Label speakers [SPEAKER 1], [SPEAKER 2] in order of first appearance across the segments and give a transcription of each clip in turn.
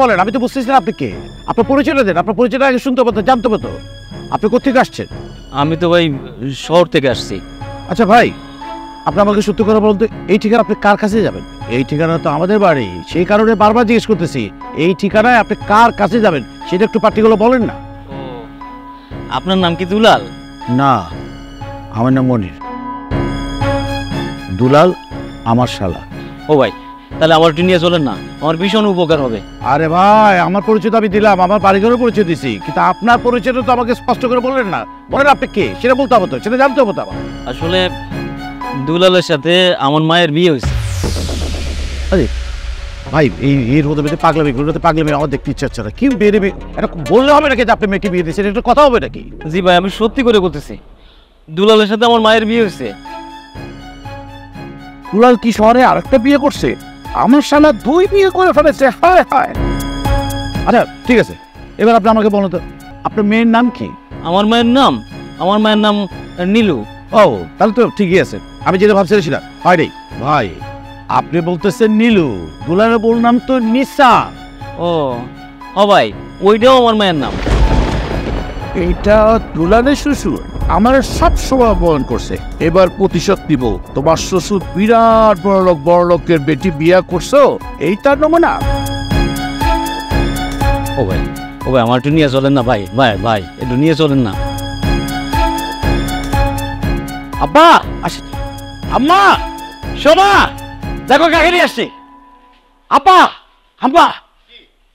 [SPEAKER 1] বলেন, আমি তো বুঝতেছি না আপনি কে। আপনার পরিচয়টা দেন, আপনার পরিচয়টা আগে শুনতে পাতো, জানতে পাতো। আপনি কোথেকে আসছেন?
[SPEAKER 2] আমি তো ভাই শহর থেকে আসছি।
[SPEAKER 1] আচ্ছা ভাই, আপনি আমাকে সত্য করে বলুন তো, এই ঠিকানা আপনি কার কাছে যাবেন? এই ঠিকানা তো আমাদের বাড়ি, সেই কারণে বারবার জিজ্ঞেস করতেছি, এই ঠিকানায় আপনি কার কাছে যাবেন সেটা একটু পার্টিকুলার বলেন না।
[SPEAKER 2] আপনার নাম কি দুলাল?
[SPEAKER 1] না, আমার নাম মনির। দুলাল আমার শালা।
[SPEAKER 2] ও ভাই, তাহলে আমার একটু নিয়ে চলেন না, আমার ভীষণ উপকার হবে।
[SPEAKER 1] আরে ভাই, আমার পরিচয় তো আমি দিলাম, আমার বাড়িঘরের পরিচয় দিছি, কিন্তু আপনার পরিচয়টা তো আমাকে স্পষ্ট করে বললেন না। বলেন আপনি কে, সেটা বলতে হবে তো, সেটা জানতে হবে তো আমার।
[SPEAKER 2] আসলে দুলালের সাথে আমার মায়ের বিয়ে হয়েছে।
[SPEAKER 1] আরে ভাই, এই রোদে বেঁধে পাগলামি, রোদে পাগলামি আমার দেখতে ইচ্ছা হচ্ছে না। কি বেড়ে এটা বললে হবে নাকি যে আপনি মেয়েকে বিয়ে দিয়েছেন? এটা কথা হবে নাকি?
[SPEAKER 2] জি ভাই, আমি সত্যি করে বলতেছি, দুলালের সাথে আমার মায়ের বিয়ে হয়েছে।
[SPEAKER 1] দুলাল কি শহরে আরেকটা বিয়ে করছে? আমার শালা 2 বিয়ে করে ফেলেছে। হায় হায়। আচ্ছা ঠিক আছে, এবার আপনি আমাকে বলুন তো, আপনার মেয়ের নাম কি?
[SPEAKER 2] আমার মায়ের নাম নীলু।
[SPEAKER 1] ও, তাহলে তো ঠিকই আছে, আমি যেটা ভাবছিলাম সেটা হয় রে। ভাই, আপনি বলতেছেন নীলু, দুলালের বউর নাম তো নিসা।
[SPEAKER 2] ও ভাই, ওইটাও আমার মায়ের নাম।
[SPEAKER 3] এইটা দুলালের শ্বশুর আমার সব সময় বহন করছে। এবার প্রতিশোধ নিব। তোমার শ্বশুর বিরাট বড় লোকের বেটি বিয়া করছো, এইটার নমুনা।
[SPEAKER 2] ও ভাই আমার একটু নিয়ে চলেন না ভাই, ভাই একটু নিয়ে চলেন না।
[SPEAKER 1] আব্বা আসে, আম্মা শোভা, দেখো কাকে নিয়ে আসছি। আব্বা, আব্বা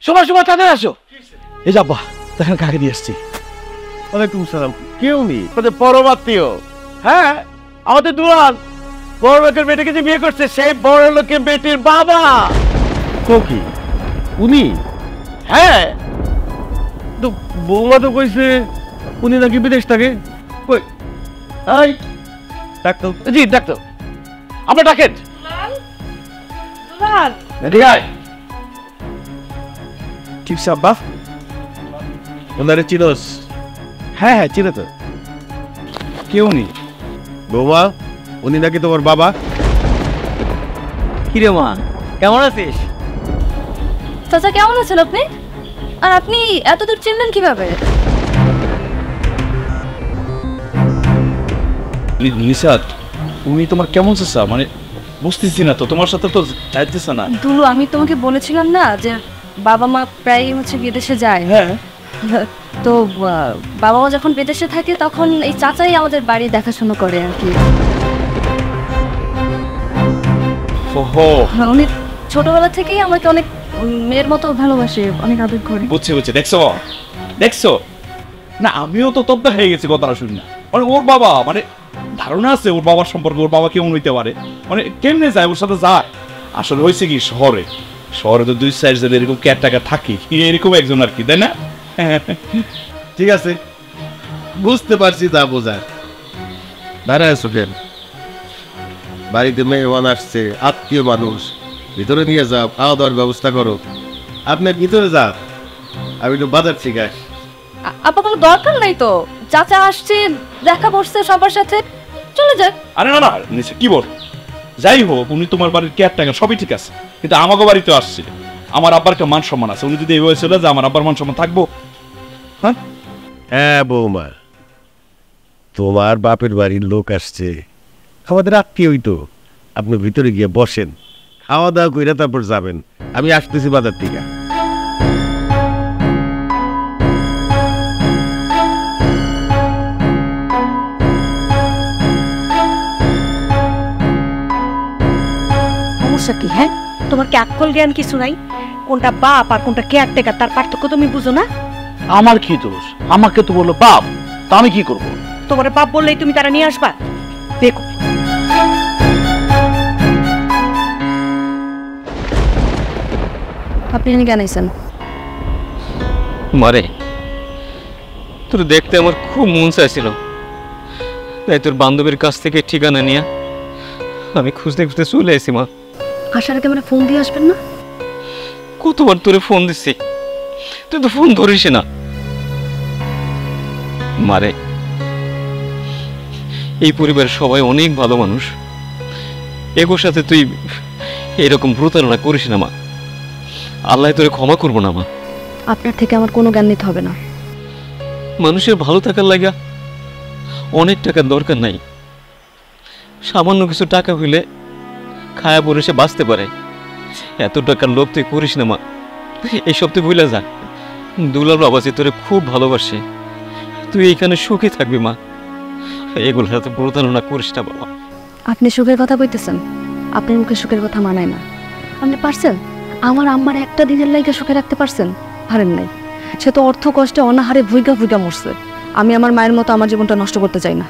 [SPEAKER 1] শোভা তাদের আসো। এই যে আব্বা, দেখেন কাকে নিয়ে আসছি।
[SPEAKER 3] ওয়ালাইকুম সালাম। কেউ নেই?
[SPEAKER 1] আমাদের পরম আত্মীয়। হ্যাঁ, আমাদের দুলাল বড় লোকের বেটিকে যে বিয়ে করছে, সেই বড় লোকের বেটির বাবা।
[SPEAKER 3] তো কি উনি?
[SPEAKER 1] হ্যাঁ,
[SPEAKER 3] তো বৌমা তো কইছে উনি নাকি বিদেশ থাকে। কই আই ডাক্তার।
[SPEAKER 1] জি ডাক্তার, আমরা ডাকেন।
[SPEAKER 4] দুলাল,
[SPEAKER 1] এদিকে আয়।
[SPEAKER 3] ঠিক সাব্বা, ওনারে চিনোস?
[SPEAKER 1] হ্যাঁ হ্যাঁ, চিনে তো।
[SPEAKER 3] কেউ নেই বৌমা, উনি নাকি তোমার বাবা।
[SPEAKER 2] কিরে মা, কেমন আছিস?
[SPEAKER 4] চাচা কেমন আছেন আপনি? আর আপনি এতদূর চিনলেন কিভাবে?
[SPEAKER 3] নিশাত, উনি তোমার কেমন চাচা? মানে বুঝতেছি না তো, তোমার সাথে তো যাইতেছে না।
[SPEAKER 4] দুলু, আমি তোমাকে বলেছিলাম না যে বাবা মা প্রায় বিদেশে যায়।
[SPEAKER 3] হ্যাঁ,
[SPEAKER 4] তো বাবা মা যখন বিদেশে থাকে তখন এই চাচাই আমাদের বাড়ি দেখাশোনা করে আর কি।
[SPEAKER 3] ওহো,
[SPEAKER 4] উনি ছোটবেলা থেকেই আমাকে অনেক মেয়ের মতো ভালোবাসে, অনেক আদর করে।
[SPEAKER 3] বুঝছি, দেখছো না, আমিও তো তব্দা হয়ে গেছি কথাটা শুনি না। মানে ওর বাবা, মানে ধারণা আছে ওর বাবার সম্পর্কে, ওর বাবা কেমন হইতে পারে, মানে কেমনে যায় ওর সাথে যায়। আসলে হয়েছে কি, শহরে তো 2-4 জন এরকম কেয়ারটেকার থাকি, এরকম একজন আর কি, তাই না? ঠিক আছে, বুঝতে পারছি, তা বোঝায়। দাঁড়ায় আছো কেন? বাড়িতে মেহমান আসছে, আত্মীয় মানুষ, ভিতরে নিয়ে যাও, খাওয়া দাওয়ার ব্যবস্থা করো। আপনার ভিতরে যাও, আমি একটু বাজার থেকে আসি।
[SPEAKER 4] আপা, কোনো দরকার নাই তো, চাচা আসছে, দেখা করছে সবার সাথে, চলে যাক।
[SPEAKER 3] আরে না, নিচে কি বল, যাই হোক উনি তোমার বাড়ির কেয়ারটেকার, সবই ঠিক আছে, কিন্তু আমাকে বাড়িতে আসছে, আমার আব্বার একটা মান সম্মান আছে। উনি যদি এইভাবে চলে যায়, আমার আব্বার মান সম্মান থাকবো?
[SPEAKER 5] হ্যাঁ বৌমা, তোমার বাপের বাড়ির লোক আসছে, আমাদের আত্মীয়ই তো। আপনি ভিতরে গিয়ে বসেন, খাওয়া দাওয়া কইরা তারপর যাবেন। আমি আসতেছি বাজার থেকে।
[SPEAKER 6] সমস্যা কি? হ্যাঁ, তোমার কি আকল জ্ঞান কিছু নাই? কোনটা বাপ আর কোনটা কেয়ারটেকার তার পার্থক্য তুমি বুঝো না?
[SPEAKER 1] আমার কি দোষ? আমাকে তো বললো বাপ, তা আমি কি করবো?
[SPEAKER 6] তোমার বাপ বললেই তুমি তারা নিয়ে আসবা? দেখো,
[SPEAKER 4] আপনি কেন আইছেন?
[SPEAKER 2] মারে, তোর দেখতে আমার খুব মন চাইছিল, তাই তোর বান্ধবীর কাছ থেকে ঠিকানা নিয়ে আমি খুঁজতে চলে এসেছি। মা,
[SPEAKER 4] আসার আগে আমরা ফোন দিয়ে আসবেন না?
[SPEAKER 2] কতবার তোরে ফোন দিচ্ছি, তুই তো ফোন ধরিস না। মারে, এই পরিবারের সবাই অনেক ভালো মানুষ, এগোর সাথে তুই এরকম প্রতারণা করিস না। মা, আল্লাহ তোরে ক্ষমা করবো না মা।
[SPEAKER 4] আপনার থেকে আমার কোনো জ্ঞান নিতে হবে না।
[SPEAKER 2] মানুষের ভালো থাকার লাগা অনেক টাকার দরকার নাই, সামান্য কিছু টাকা হইলে খায়া পরে সে বাঁচতে পারে। এত টাকার লোভ তুই করিস না মা, এইসব তুই ভুলে যা। দুলাল বাবা যে তোরে খুব ভালোবাসে, তুই এইখানে সুখী থাকবি মা। এগুলোর সাথে প্রতারণা করিস না বাবা।
[SPEAKER 4] আপনি সুখের কথা কইতেছেন, আপনার মুখে সুখের কথা মানায় না। আপনি পারছেন আমার আম্মার একটা দিনের লাইগা সুখে রাখতে পারছেন? পারেন নাই। সে তো অর্থ কষ্টে অনাহারে ভুইগা ভুইগা মরছে। আমি আমার মায়ের মতো আমার জীবনটা নষ্ট করতে চাই না।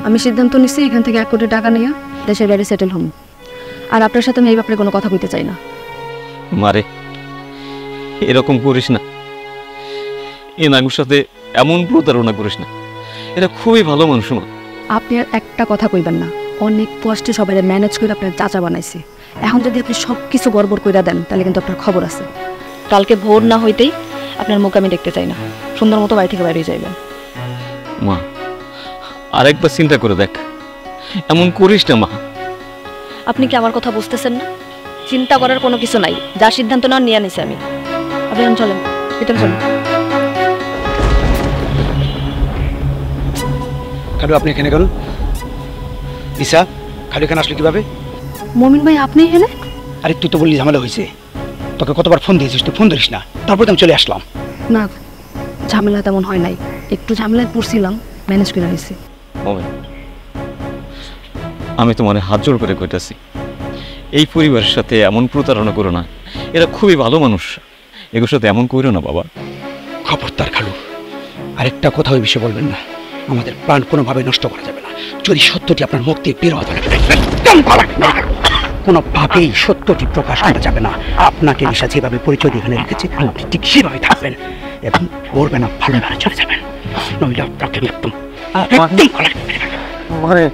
[SPEAKER 4] আমি সিদ্ধান্ত নিচ্ছি এখান থেকে 1 কোটি টাকা নিয়ে দেশের বাইরে সেটেল হম। আর আপনার সাথে আমি এই ব্যাপারে কোনো কথা কইতে চাই না।
[SPEAKER 2] মারে এরকম করিস না, এ নাগুর সাথে এমন প্রতারণা করিস না। এটা খুবই ভালো মানুষ মা।
[SPEAKER 4] আপনি আর একটা কথা কইবেন না। অনেক কষ্টে সবাই ম্যানেজ করে আপনার চাচা বানাইছি। এখন যদি আপনি সব কিছু গড়বড় কইরা দেন তাহলে কিন্তু আপনার খবর আছে। কালকে ভোর না হইতেই আপনার মুখ আমি দেখতে চাই না। সুন্দর মতো বাড়ি থেকে বাইরে যাইবেন।
[SPEAKER 2] মা আরেকবার চিন্তা করে দেখ, এমন করিস না মা।
[SPEAKER 4] আপনি কি আমার কথা বুঝতেছেন না? চিন্তা করার কোনো কিছু নাই, যা সিদ্ধান্ত নেওয়ার নিয়ে নিছি আমি। আপনি এখন চলেন, ভিতরে চলেন।
[SPEAKER 7] খালু আপনি এখানে কেন? দিশা, খালু এখানে আসলে কিভাবে?
[SPEAKER 4] মমিন ভাই আপনি এখানে?
[SPEAKER 7] আরে তুই তো বললি ঝামেলা হয়েছে, তোকে কতবার ফোন দিয়েছিস, তুই ফোন ধরিস না, তারপরে আমি চলে আসলাম।
[SPEAKER 4] না, ঝামেলা তেমন হয় নাই, একটু ঝামেলায় পড়ছিলাম, ম্যানেজ করে নিছি।
[SPEAKER 2] আমি তোমার হাত জোড় করে কইতাছি, এই পরিবারের সাথে এমন প্রতারণা করো না। এরা খুবই ভালো মানুষ, এগুলোর সাথে এমন করো না বাবা।
[SPEAKER 7] খবরদার খালু, আরেকটা কথা ওই বিষয়ে বলবেন না। আমাদের প্রাণ কোনোভাবে নষ্ট করা যাবে না। যদি সত্যটি আপনার মুখ দিয়ে বের হতে কোনোভাবেই সত্যটি প্রকাশ করা যাবে না। আপনাকে নিশা যেভাবে পরিচয় দিয়ে এখানে রেখেছে আপনি ঠিক সেভাবে থাকবেন এবং করবেন না, ভালোভাবে চলে যাবেন। নইলে আপনাকে একদম
[SPEAKER 2] মানে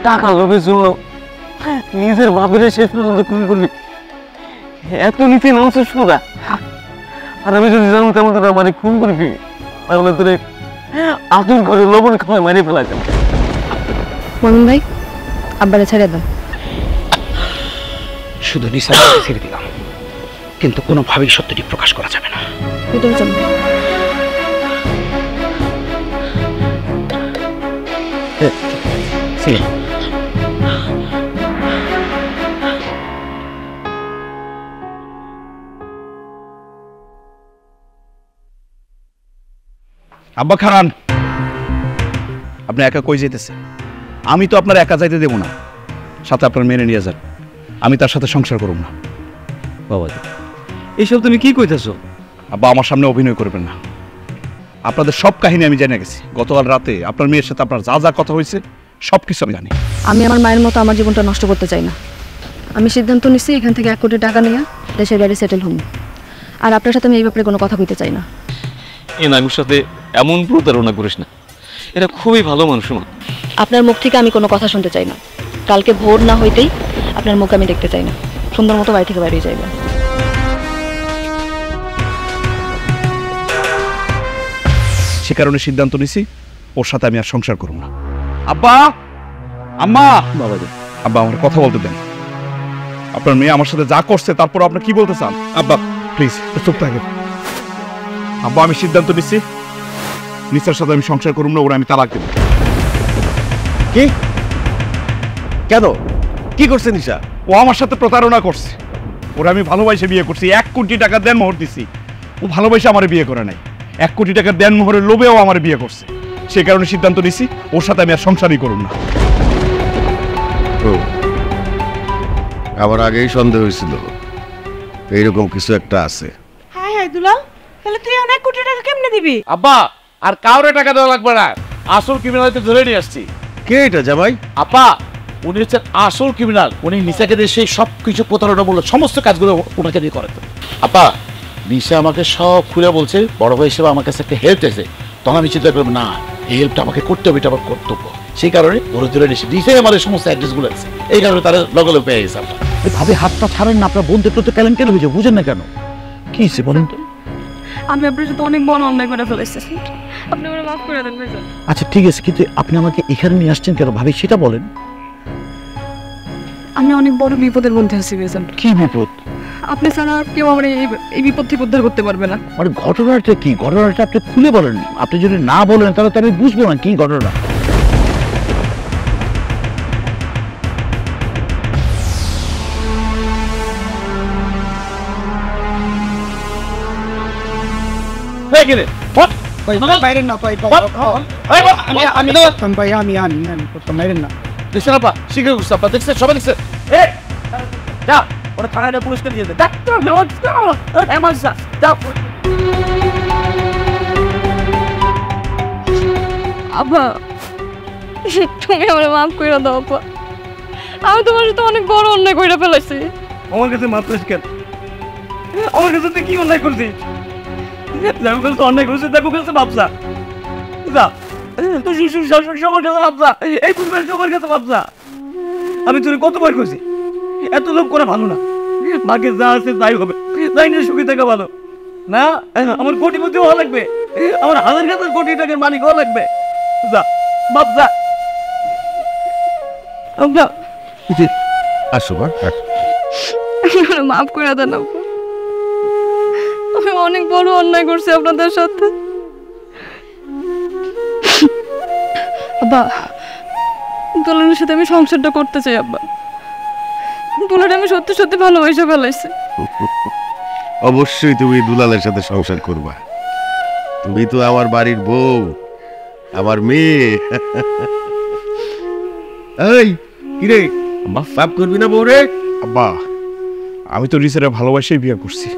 [SPEAKER 2] টাকা লোভের জন্য নিজের বাপের শেষ পর্যন্ত খুন করবি? এত নিচে নামছে সোজা। আর আমি যদি জানতাম তোরা মানে খুন করবি, তাহলে তোরে আতুর ঘরে লবণ খাওয়ায় মারি ফেলাইতাম।
[SPEAKER 4] মমিন ভাই আব্বারে ছেড়ে দেন।
[SPEAKER 7] শুধু নিশা ছেড়ে দিলাম, কিন্তু কোনোভাবেই সত্যটি প্রকাশ করা যাবে না।
[SPEAKER 4] ভিতরে চলুন।
[SPEAKER 3] আব্বা খারান, আপনি একা কই যেতেছেন? আমি তো আপনার একা যাইতে দেব না, সাথে আপনার মেনে নিয়ে যান। আমি তার সাথে সংসার করব না।
[SPEAKER 1] বাবা এইসব তুমি কি কইতেছো?
[SPEAKER 3] আব্বা আমার সামনে অভিনয় করবেন না। আপনাদের সব কাহিনী আমি জেনে গেছি। গতকাল রাতে আপনার মেয়ের সাথে আপনার যা যা কথা হয়েছে সব কিছু আমি জানি।
[SPEAKER 4] আমি আমার মায়ের মতো আমার জীবনটা নষ্ট করতে চাই না। আমি সিদ্ধান্ত নিচ্ছি এখান থেকে 1 কোটি টাকা নিয়ে দেশের বাইরে সেটেল হম। আর আপনার সাথে আমি এই ব্যাপারে কোনো কথা কইতে চাই না।
[SPEAKER 2] এ নাগুর সাথে এমন প্রতারণা করিস না, এরা খুবই ভালো মানুষ মা।
[SPEAKER 4] আপনার মুখ থেকে আমি কোনো কথা শুনতে চাই না। কালকে ভোর না হইতেই আপনার মুখ আমি দেখতে চাই না। সুন্দর মতো বাড়ি থেকে বাইরে যাইবেন।
[SPEAKER 3] সে কারণে সিদ্ধান্ত নিছি ওর সাথে আমি আর সংসার করব না। আব্বা, আম্মা,
[SPEAKER 1] বাবা
[SPEAKER 3] আব্বা আমার কথা বলতে দেন। আপনার মেয়ে আমার সাথে যা করছে তারপর আপনি কি বলতে চান? আব্বা প্লিজ চুপ থাকেন। আব্বা আমি সিদ্ধান্ত নিচ্ছি নিসার সাথে আমি সংসার করব না, ওরা আমি তালাক দেব।
[SPEAKER 5] কি? কেন? কি করছে নিশা?
[SPEAKER 3] ও আমার সাথে প্রতারণা করছে। ওরা আমি ভালোবাসে বিয়ে করছি, 1 কোটি টাকা দেন মোহর দিছি। ও ভালোবাসে আমার বিয়ে করে নাই, 1 কোটি টাকা দেন মোহরের লোভেও আমার বিয়ে করছে। সেই কারণে সিদ্ধান্ত নিছি ওর সাথে আমি আর সংসারই করব না।
[SPEAKER 5] আমার আগেই সন্দেহ হয়েছিল এইরকম কিছু একটা আছে।
[SPEAKER 6] হ্যাঁ হ্যাঁ দুলাল, তাহলে তুই 1 কোটি টাকা কেমনে দিবি?
[SPEAKER 1] আব্বা আর কাউরে টাকা দেওয়া লাগবে না, আসল ক্রিমিনালকে ধরে নিয়ে আসছি।
[SPEAKER 5] কে এটা জামাই?
[SPEAKER 1] আপা উনি হচ্ছেন আসল ক্রিমিনাল। উনি নিশাকে দিয়ে সেই সব কিছু প্রতারণামূলক সমস্ত কাজগুলো ওনাকে দিয়ে করাতো। আপা নিশা আমাকে সব খুলে বলছে, বড় ভাই হিসেবে আমার কাছে একটা হেল্প চাইছে। তখন আমি চিন্তা করলাম না, এই হেল্পটা আমাকে করতে হবে, এটা আমার কর্তব্য। সেই কারণে ধরে ধরে নিশাই আমাদের সমস্ত অ্যাড্রেসগুলো আছে। এই কারণে তারা লগলে পেয়ে গেছে। আপা ভাবে হাতটা ছাড়েন না, আপনার বোনদের প্রতি কেলেঙ্কারি হয়েছে, বুঝেন না কেন? কি হয়েছে বলেন তো?
[SPEAKER 6] আমি আপনার সাথে অনেক বড় অন্যায় করে ফেলেছি, আপনি ওরা মাফ করে দেন ভাইজান।
[SPEAKER 1] আচ্ছা ঠিক আছে, কিন্তু আপনি আমাকে এখানে নিয়ে আসছেন কেন ভাবি, সেটা বলেন।
[SPEAKER 6] আমি অনেক বড় বিপদের মধ্যে আছি ভাইজান।
[SPEAKER 1] কি বিপদ?
[SPEAKER 4] আপনি ছাড়া আর কেউ আমার এই বিপদ থেকে উদ্ধার করতে পারবে না।
[SPEAKER 8] মানে ঘটনাটা কি? ঘটনাটা আপনি খুলে বলেন। আপনি যদি না বলেন তাহলে তো আমি বুঝবো না কি ঘটনা।
[SPEAKER 7] বাইরে না ভাই, বাইরে না।
[SPEAKER 1] দেখছেন আপা, শীঘ্র করছে আপা, দেখছেন সবাই দেখছে। যা ওরা থানায় পুলিশকে দিয়ে দে।
[SPEAKER 4] আপা তুমি আমার মাফ করে দাও আপা, আমি তোমার সাথে অনেক বড় অন্যায় করে ফেলেছি।
[SPEAKER 1] আমার কাছে মাফ করিস কেন? আমার কাছে তুই কি অন্যায় করছিস? আমি কাছে অন্যায় করছিস, দেখো কাছে ভাবছা যা, তুই সবার কাছে ভাবছা, এই পরিবার সবার কাছে ভাবছা। আমি তোর কতবার করছি, এত লোক করে ভালো না, মাকে যা আছে তাই হবে, তাই নিয়ে সুখী থাকা ভালো না। আমার কোটিপতি হওয়া লাগবে, আমার হাজার হাজার কোটি টাকার মালিক হওয়া লাগবে। যা ভাবছা।
[SPEAKER 5] আসো মা,
[SPEAKER 4] মাফ করে দেন আপা, আমি অনেক বড় অন্যায় করছি আপনাদের সাথে। আব্বা, দুলালের সাথে আমি সংসারটা করতে চাই আব্বা। দুলালে আমি সত্যি সত্যি ভালোবাসা ফেলাইছি।
[SPEAKER 5] অবশ্যই তুমি দুলালের সাথে সংসার করবা। তুমি তো আমার বাড়ির বউ, আমার মেয়ে। এই কিরে, মাফ করবি না বউ রে?
[SPEAKER 3] আব্বা, আমি তো রিসের ভালোবাসাই বিয়ে করছি,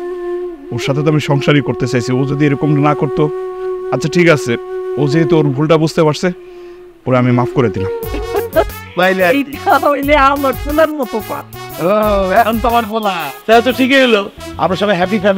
[SPEAKER 3] ওর সাথে তো আমি সংসারই করতে চাইছি। ও যদি এরকম না করতো, আচ্ছা ঠিক আছে, ও যেহেতু ওর ভুলটা বুঝতে পারছে, ওরা আমি মাফ করে দিলাম।
[SPEAKER 1] আমার মতো এখন তো আমার বলা, তো ঠিকই হলো, আমরা সবাই হ্যাপি ফ্যামিলি।